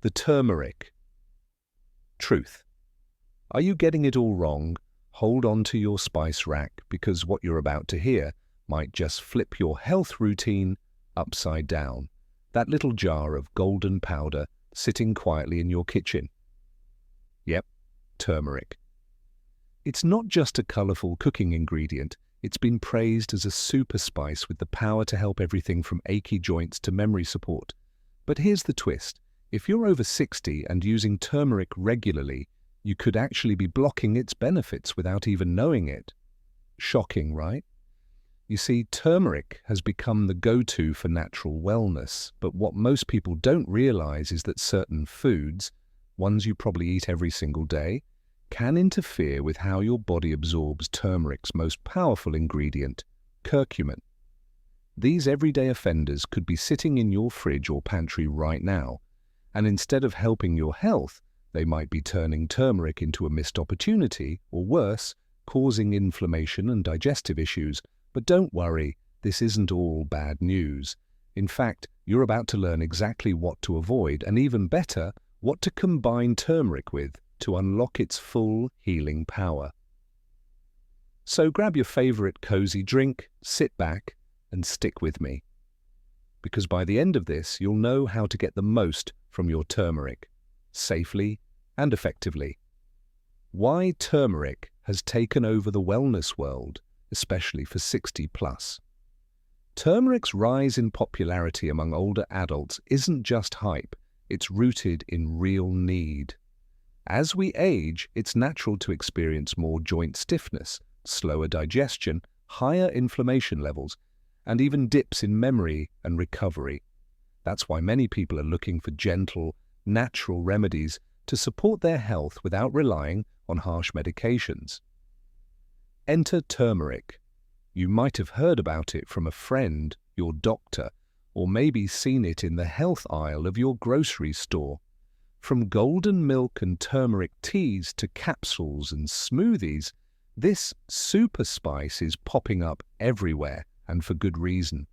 The turmeric. Truth. Are you getting it all wrong? Hold on to your spice rack, because what you're about to hear might just flip your health routine upside down. That little jar of golden powder sitting quietly in your kitchen. Yep, turmeric. It's not just a colorful cooking ingredient. It's been praised as a super spice with the power to help everything from achy joints to memory support. But here's the twist. If you're over 60 and using turmeric regularly, you could actually be blocking its benefits without even knowing it. Shocking, right? You see, turmeric has become the go-to for natural wellness, but what most people don't realize is that certain foods, ones you probably eat every single day, can interfere with how your body absorbs turmeric's most powerful ingredient, curcumin. These everyday offenders could be sitting in your fridge or pantry right now, and instead of helping your health, they might be turning turmeric into a missed opportunity, or worse, causing inflammation and digestive issues. But don't worry, this isn't all bad news. In fact, you're about to learn exactly what to avoid, and even better, what to combine turmeric with to unlock its full healing power. So grab your favorite cozy drink, sit back, and stick with me. Because by the end of this, you'll know how to get the most from your turmeric, safely and effectively. Why turmeric has taken over the wellness world, especially for 60+. Turmeric's rise in popularity among older adults isn't just hype, it's rooted in real need. As we age, it's natural to experience more joint stiffness, slower digestion, higher inflammation levels, and even dips in memory and recovery. That's why many people are looking for gentle, natural remedies to support their health without relying on harsh medications. Enter turmeric. You might have heard about it from a friend, your doctor, or maybe seen it in the health aisle of your grocery store. From golden milk and turmeric teas to capsules and smoothies, this super spice is popping up everywhere, and for good reason.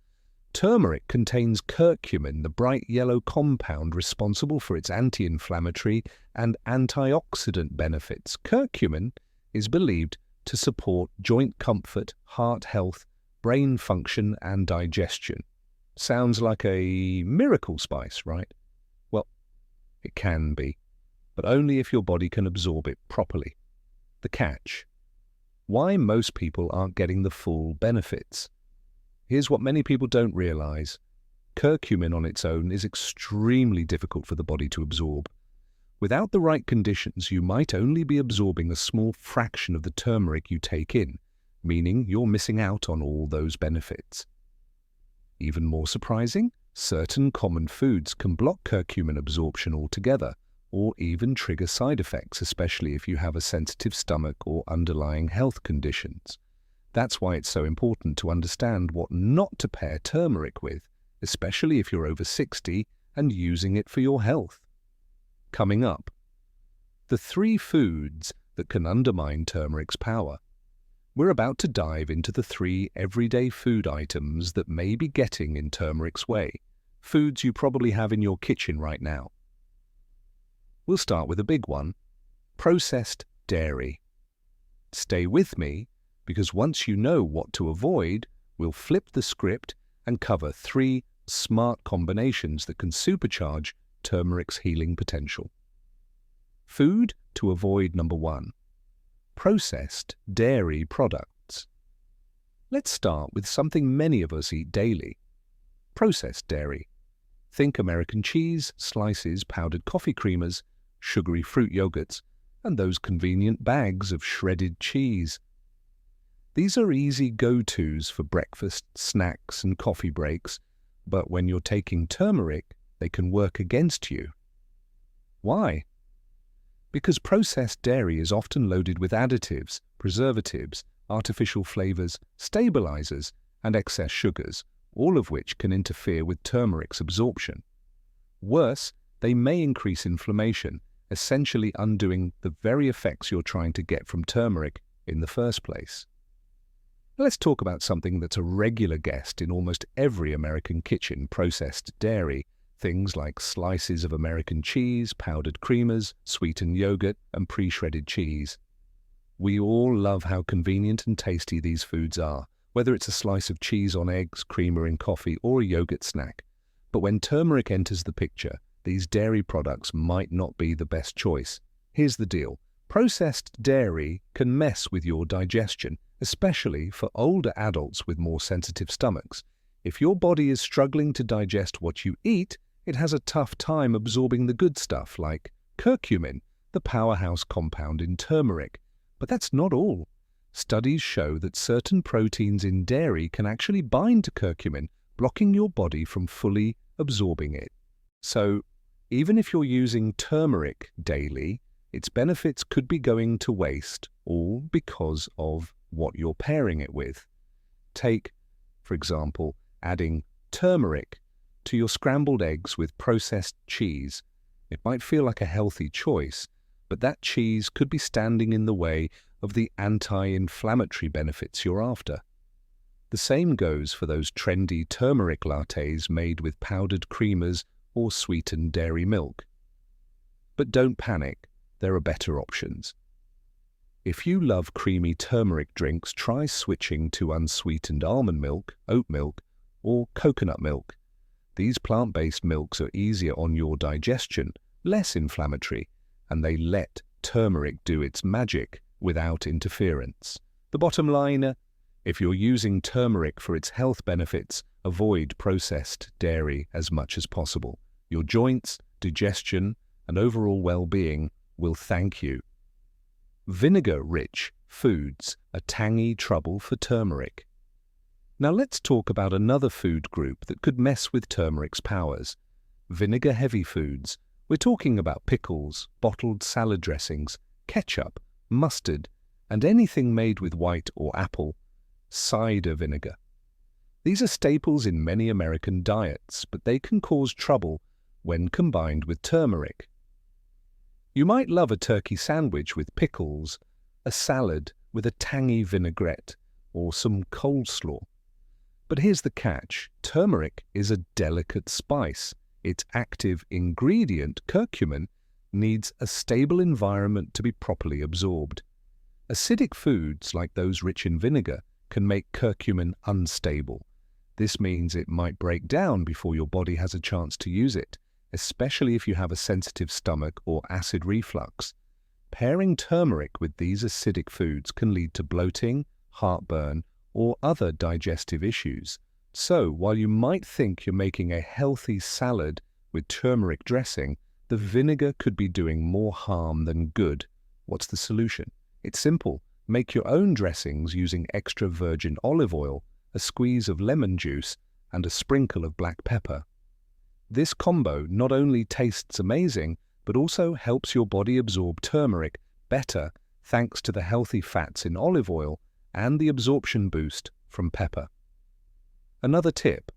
Turmeric contains curcumin, the bright yellow compound responsible for its anti-inflammatory and antioxidant benefits. Curcumin is believed to support joint comfort, heart health, brain function, and digestion. Sounds like a miracle spice, right? Well, it can be, but only if your body can absorb it properly. The catch: why most people aren't getting the full benefits. Here's what many people don't realize. Curcumin on its own is extremely difficult for the body to absorb. Without the right conditions, you might only be absorbing a small fraction of the turmeric you take in, meaning you're missing out on all those benefits. Even more surprising, certain common foods can block curcumin absorption altogether, or even trigger side effects, especially if you have a sensitive stomach or underlying health conditions. That's why it's so important to understand what not to pair turmeric with, especially if you're over 60 and using it for your health. Coming up, the 3 foods that can undermine turmeric's power. We're about to dive into the 3 everyday food items that may be getting in turmeric's way, foods you probably have in your kitchen right now. We'll start with a big one: processed dairy. Stay with me, because once you know what to avoid, we'll flip the script and cover 3 smart combinations that can supercharge turmeric's healing potential. Food to avoid number 1: processed dairy products. Let's start with something many of us eat daily: processed dairy. Think American cheese, slices, powdered coffee creamers, sugary fruit yogurts, and those convenient bags of shredded cheese. These are easy go-tos for breakfast, snacks, and coffee breaks, but when you're taking turmeric, they can work against you. Why? Because processed dairy is often loaded with additives, preservatives, artificial flavors, stabilizers, and excess sugars, all of which can interfere with turmeric's absorption. Worse, they may increase inflammation, essentially undoing the very effects you're trying to get from turmeric in the first place. Let's talk about something that's a regular guest in almost every American kitchen: processed dairy. things like slices of American cheese, powdered creamers, sweetened yogurt, and pre-shredded cheese. We all love how convenient and tasty these foods are, whether it's a slice of cheese on eggs, creamer in coffee, or a yogurt snack. But when turmeric enters the picture, these dairy products might not be the best choice. Here's the deal. Processed dairy can mess with your digestion, especially for older adults with more sensitive stomachs. If your body is struggling to digest what you eat, it has a tough time absorbing the good stuff like curcumin, the powerhouse compound in turmeric. But that's not all. Studies show that certain proteins in dairy can actually bind to curcumin, blocking your body from fully absorbing it. So, even if you're using turmeric daily, its benefits could be going to waste, all because of what you're pairing it with. Take, for example, adding turmeric to your scrambled eggs with processed cheese. It might feel like a healthy choice, but that cheese could be standing in the way of the anti-inflammatory benefits you're after. The same goes for those trendy turmeric lattes made with powdered creamers or sweetened dairy milk. But don't panic, there are better options. If you love creamy turmeric drinks, try switching to unsweetened almond milk, oat milk, or coconut milk. These plant-based milks are easier on your digestion, less inflammatory, and they let turmeric do its magic without interference. The bottom line, if you're using turmeric for its health benefits, avoid processed dairy as much as possible. Your joints, digestion, and overall well-being will thank you. Vinegar-rich foods are tangy trouble for turmeric. Now let's talk about another food group that could mess with turmeric's powers. Vinegar-heavy foods. We're talking about pickles, bottled salad dressings, ketchup, mustard, and anything made with white or apple cider vinegar. These are staples in many American diets, but they can cause trouble when combined with turmeric. You might love a turkey sandwich with pickles, a salad with a tangy vinaigrette, or some coleslaw. But here's the catch. Turmeric is a delicate spice. Its active ingredient, curcumin, needs a stable environment to be properly absorbed. Acidic foods, like those rich in vinegar, can make curcumin unstable. This means it might break down before your body has a chance to use it, especially if you have a sensitive stomach or acid reflux. Pairing turmeric with these acidic foods can lead to bloating, heartburn, or other digestive issues. So, while you might think you're making a healthy salad with turmeric dressing, the vinegar could be doing more harm than good. What's the solution? It's simple. Make your own dressings using extra virgin olive oil, a squeeze of lemon juice, and a sprinkle of black pepper. This combo not only tastes amazing, but also helps your body absorb turmeric better thanks to the healthy fats in olive oil and the absorption boost from pepper. Another tip: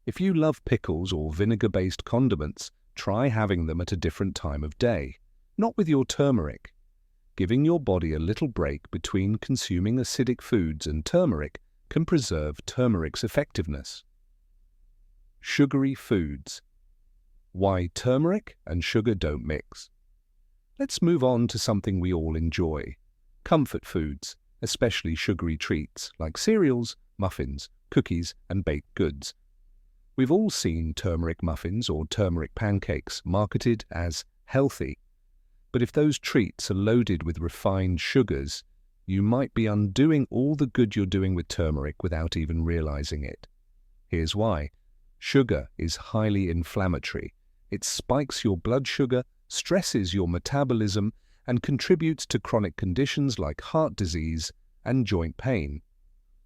if you love pickles or vinegar-based condiments, try having them at a different time of day, not with your turmeric. Giving your body a little break between consuming acidic foods and turmeric can preserve turmeric's effectiveness. Sugary foods. Why turmeric and sugar don't mix. Let's move on to something we all enjoy. Comfort foods, especially sugary treats like cereals, muffins, cookies, and baked goods. We've all seen turmeric muffins or turmeric pancakes marketed as healthy. But if those treats are loaded with refined sugars, you might be undoing all the good you're doing with turmeric without even realizing it. Here's why. Sugar is highly inflammatory. It spikes your blood sugar, stresses your metabolism, and contributes to chronic conditions like heart disease and joint pain.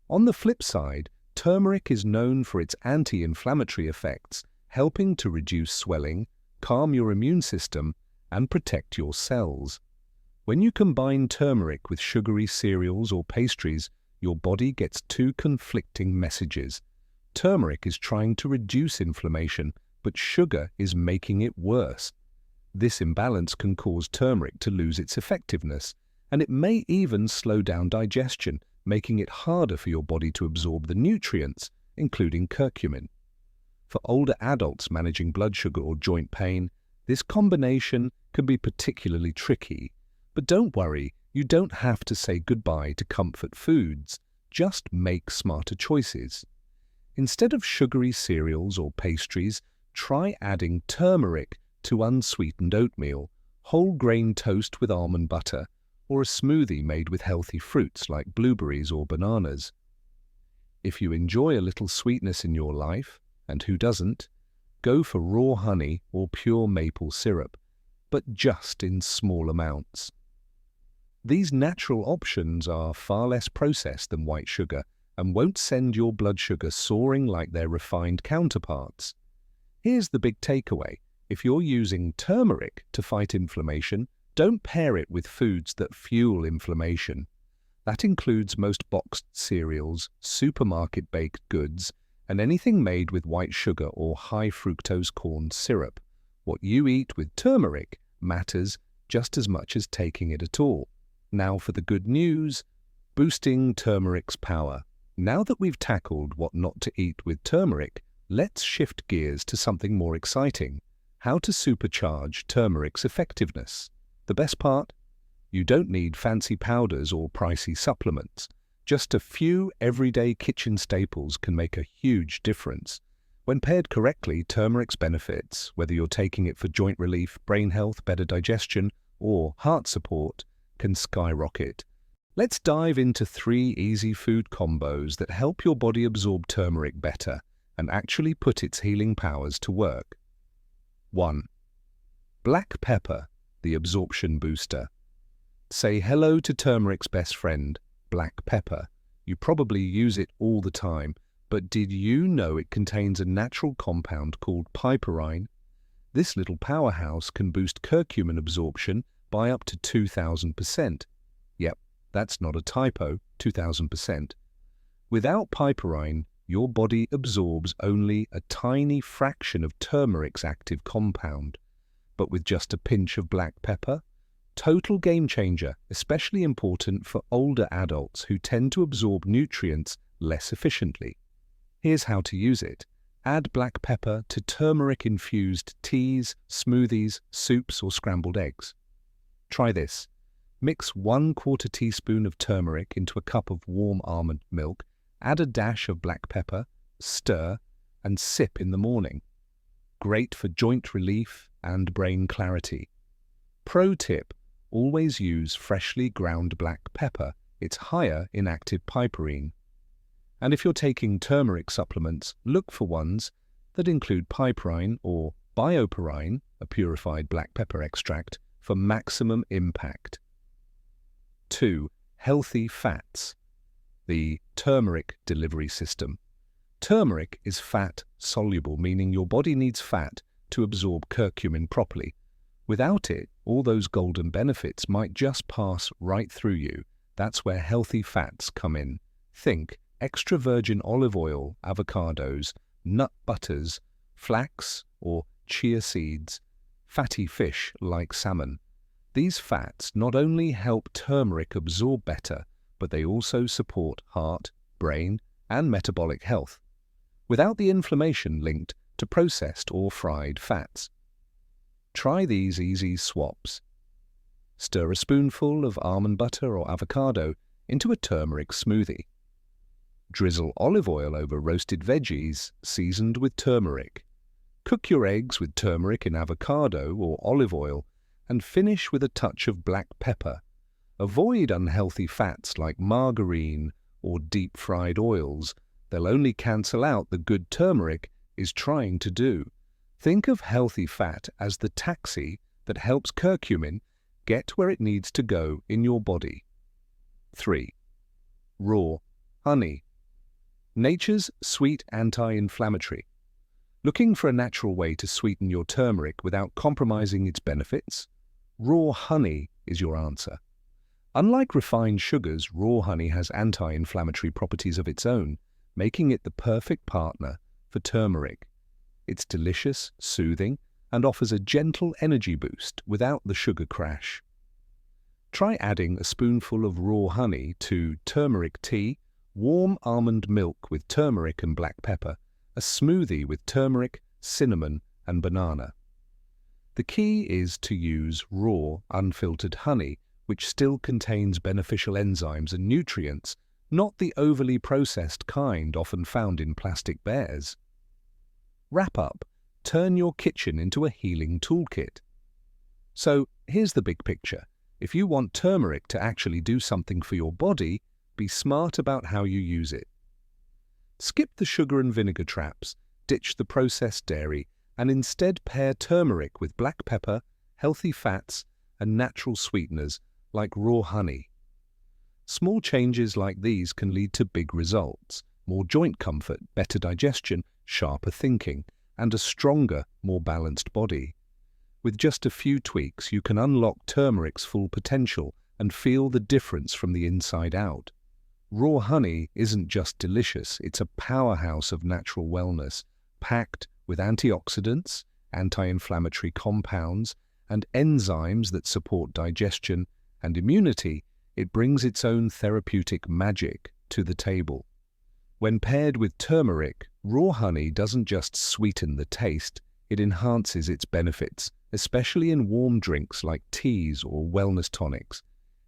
On the flip side, turmeric is known for its anti-inflammatory effects, helping to reduce swelling, calm your immune system, and protect your cells. When you combine turmeric with sugary cereals or pastries, your body gets two conflicting messages. Turmeric is trying to reduce inflammation, but sugar is making it worse. This imbalance can cause turmeric to lose its effectiveness, and it may even slow down digestion, making it harder for your body to absorb the nutrients, including curcumin. For older adults managing blood sugar or joint pain, this combination can be particularly tricky. But don't worry, you don't have to say goodbye to comfort foods. Just make smarter choices. Instead of sugary cereals or pastries, try adding turmeric to unsweetened oatmeal, whole grain toast with almond butter, or a smoothie made with healthy fruits like blueberries or bananas. If you enjoy a little sweetness in your life, and who doesn't, go for raw honey or pure maple syrup, but just in small amounts. These natural options are far less processed than white sugar and won't send your blood sugar soaring like their refined counterparts. Here's the big takeaway. If you're using turmeric to fight inflammation, don't pair it with foods that fuel inflammation. That includes most boxed cereals, supermarket baked goods, and anything made with white sugar or high fructose corn syrup. What you eat with turmeric matters just as much as taking it at all. Now for the good news, boosting turmeric's power. Now that we've tackled what not to eat with turmeric, let's shift gears to something more exciting: how to supercharge turmeric's effectiveness. The best part? You don't need fancy powders or pricey supplements. Just a few everyday kitchen staples can make a huge difference. When paired correctly, turmeric's benefits, whether you're taking it for joint relief, brain health, better digestion, or heart support, can skyrocket. Let's dive into 3 easy food combos that help your body absorb turmeric better and actually put its healing powers to work. 1. Black pepper, the absorption booster. Say hello to turmeric's best friend, black pepper. You probably use it all the time, but did you know it contains a natural compound called piperine? This little powerhouse can boost curcumin absorption by up to 2,000%. Yep, that's not a typo, 2,000%. Without piperine, your body absorbs only a tiny fraction of turmeric's active compound. But with just a pinch of black pepper, total game changer, especially important for older adults who tend to absorb nutrients less efficiently. Here's how to use it. Add black pepper to turmeric-infused teas, smoothies, soups, or scrambled eggs. Try this. Mix 1/4 teaspoon of turmeric into a cup of warm almond milk, add a dash of black pepper, stir, and sip in the morning. Great for joint relief and brain clarity. Pro tip: always use freshly ground black pepper. It's higher in active piperine. And if you're taking turmeric supplements, look for ones that include piperine or bioperine, a purified black pepper extract, for maximum impact. 2. Healthy fats. The turmeric delivery system. Turmeric is fat-soluble, meaning your body needs fat to absorb curcumin properly. Without it, all those golden benefits might just pass right through you. That's where healthy fats come in. Think extra virgin olive oil, avocados, nut butters, flax or chia seeds, fatty fish like salmon. These fats not only help turmeric absorb better, but they also support heart, brain, and metabolic health, without the inflammation linked to processed or fried fats. Try these easy swaps. Stir a spoonful of almond butter or avocado into a turmeric smoothie. Drizzle olive oil over roasted veggies seasoned with turmeric. Cook your eggs with turmeric in avocado or olive oil and finish with a touch of black pepper. Avoid unhealthy fats like margarine or deep-fried oils. They'll only cancel out the good turmeric is trying to do. Think of healthy fat as the taxi that helps curcumin get where it needs to go in your body. 3. Raw honey. Nature's sweet anti-inflammatory. Looking for a natural way to sweeten your turmeric without compromising its benefits? Raw honey is your answer. Unlike refined sugars, raw honey has anti-inflammatory properties of its own, making it the perfect partner for turmeric. It's delicious, soothing, and offers a gentle energy boost without the sugar crash. Try adding a spoonful of raw honey to turmeric tea, warm almond milk with turmeric and black pepper, a smoothie with turmeric, cinnamon, and banana. The key is to use raw, unfiltered honey, which still contains beneficial enzymes and nutrients, not the overly processed kind often found in plastic bears. Wrap up. Turn your kitchen into a healing toolkit. So, here's the big picture. If you want turmeric to actually do something for your body, be smart about how you use it. Skip the sugar and vinegar traps, ditch the processed dairy, and instead pair turmeric with black pepper, healthy fats, and natural sweeteners like raw honey. Small changes like these can lead to big results: more joint comfort, better digestion, sharper thinking, and a stronger, more balanced body. With just a few tweaks, you can unlock turmeric's full potential and feel the difference from the inside out. Raw honey isn't just delicious, it's a powerhouse of natural wellness, packed with antioxidants, anti-inflammatory compounds, and enzymes that support digestion and immunity. It brings its own therapeutic magic to the table. When paired with turmeric, raw honey doesn't just sweeten the taste, it enhances its benefits, especially in warm drinks like teas or wellness tonics.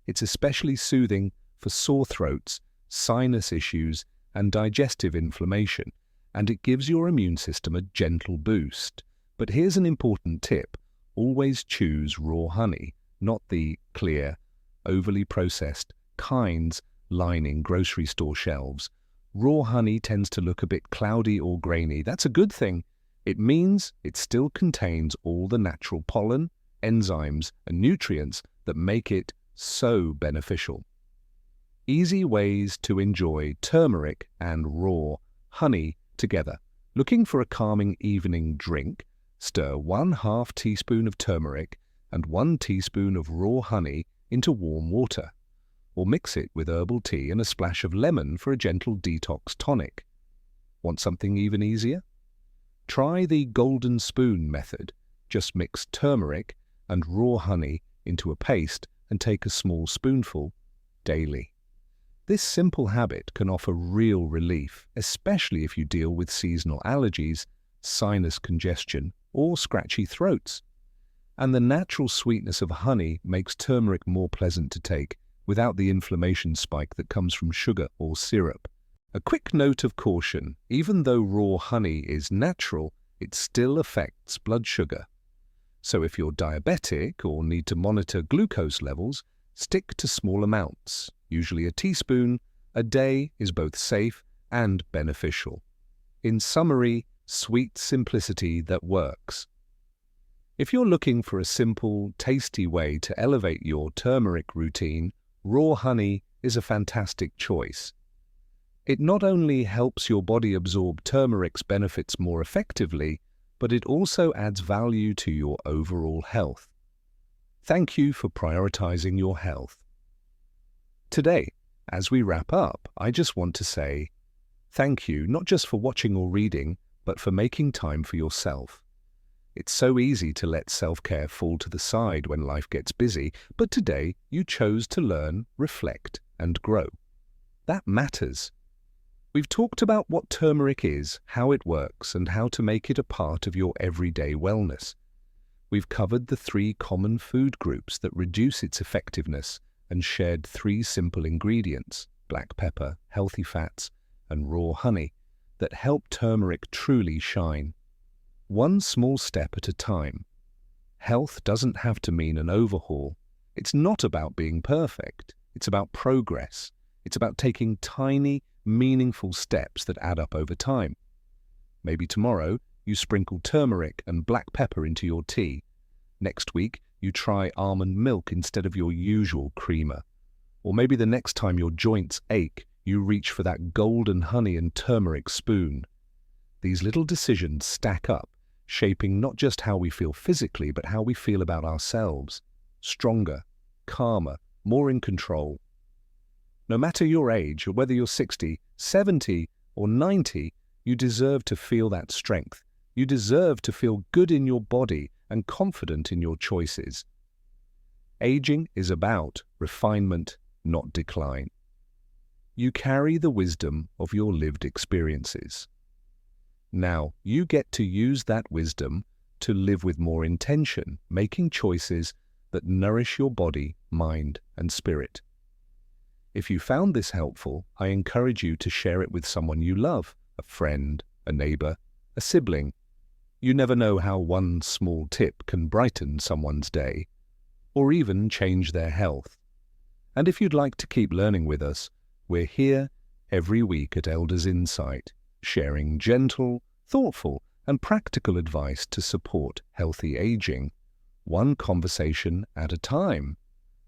It's especially soothing for sore throats, sinus issues, and digestive inflammation, and it gives your immune system a gentle boost. But here's an important tip: always choose raw honey, not the clear, overly processed kinds lining grocery store shelves. Raw honey tends to look a bit cloudy or grainy. That's a good thing. It means it still contains all the natural pollen, enzymes, and nutrients that make it so beneficial. Easy ways to enjoy turmeric and raw honey together. Looking for a calming evening drink? Stir 1/2 teaspoon of turmeric and 1 teaspoon of raw honey into warm water, or mix it with herbal tea and a splash of lemon for a gentle detox tonic. Want something even easier? Try the golden spoon method. Just mix turmeric and raw honey into a paste and take a small spoonful daily. This simple habit can offer real relief, especially if you deal with seasonal allergies, sinus congestion, or scratchy throats. And the natural sweetness of honey makes turmeric more pleasant to take, without the inflammation spike that comes from sugar or syrup. A quick note of caution: even though raw honey is natural, it still affects blood sugar. So if you're diabetic or need to monitor glucose levels, stick to small amounts. Usually a teaspoon a day is both safe and beneficial. In summary, sweet simplicity that works. If you're looking for a simple, tasty way to elevate your turmeric routine, raw honey is a fantastic choice. It not only helps your body absorb turmeric's benefits more effectively, but it also adds value to your overall health. Thank you for prioritizing your health. Today, as we wrap up, I just want to say thank you, not just for watching or reading, but for making time for yourself. It's so easy to let self-care fall to the side when life gets busy, but today you chose to learn, reflect, and grow. That matters. We've talked about what turmeric is, how it works, and how to make it a part of your everyday wellness. We've covered the 3 common food groups that reduce its effectiveness and shared 3 simple ingredients: black pepper, healthy fats, and raw honey, that help turmeric truly shine. One small step at a time. Health doesn't have to mean an overhaul. It's not about being perfect. It's about progress. It's about taking tiny, meaningful steps that add up over time. Maybe tomorrow you sprinkle turmeric and black pepper into your tea. Next week you try almond milk instead of your usual creamer. Or maybe the next time your joints ache, you reach for that golden honey and turmeric spoon. These little decisions stack up, shaping not just how we feel physically, but how we feel about ourselves. Stronger, calmer, more in control. No matter your age, or whether you're 60, 70, or 90, you deserve to feel that strength. You deserve to feel good in your body and confident in your choices. Aging is about refinement, not decline. You carry the wisdom of your lived experiences. Now, you get to use that wisdom to live with more intention, making choices that nourish your body, mind, and spirit. If you found this helpful, I encourage you to share it with someone you love, a friend, a neighbor, a sibling. You never know how one small tip can brighten someone's day, or even change their health. And if you'd like to keep learning with us, we're here every week at Elders Insight, sharing gentle, thoughtful, and practical advice to support healthy aging, one conversation at a time.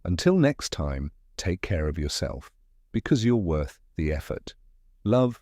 Until next time, take care of yourself, because you're worth the effort. Love,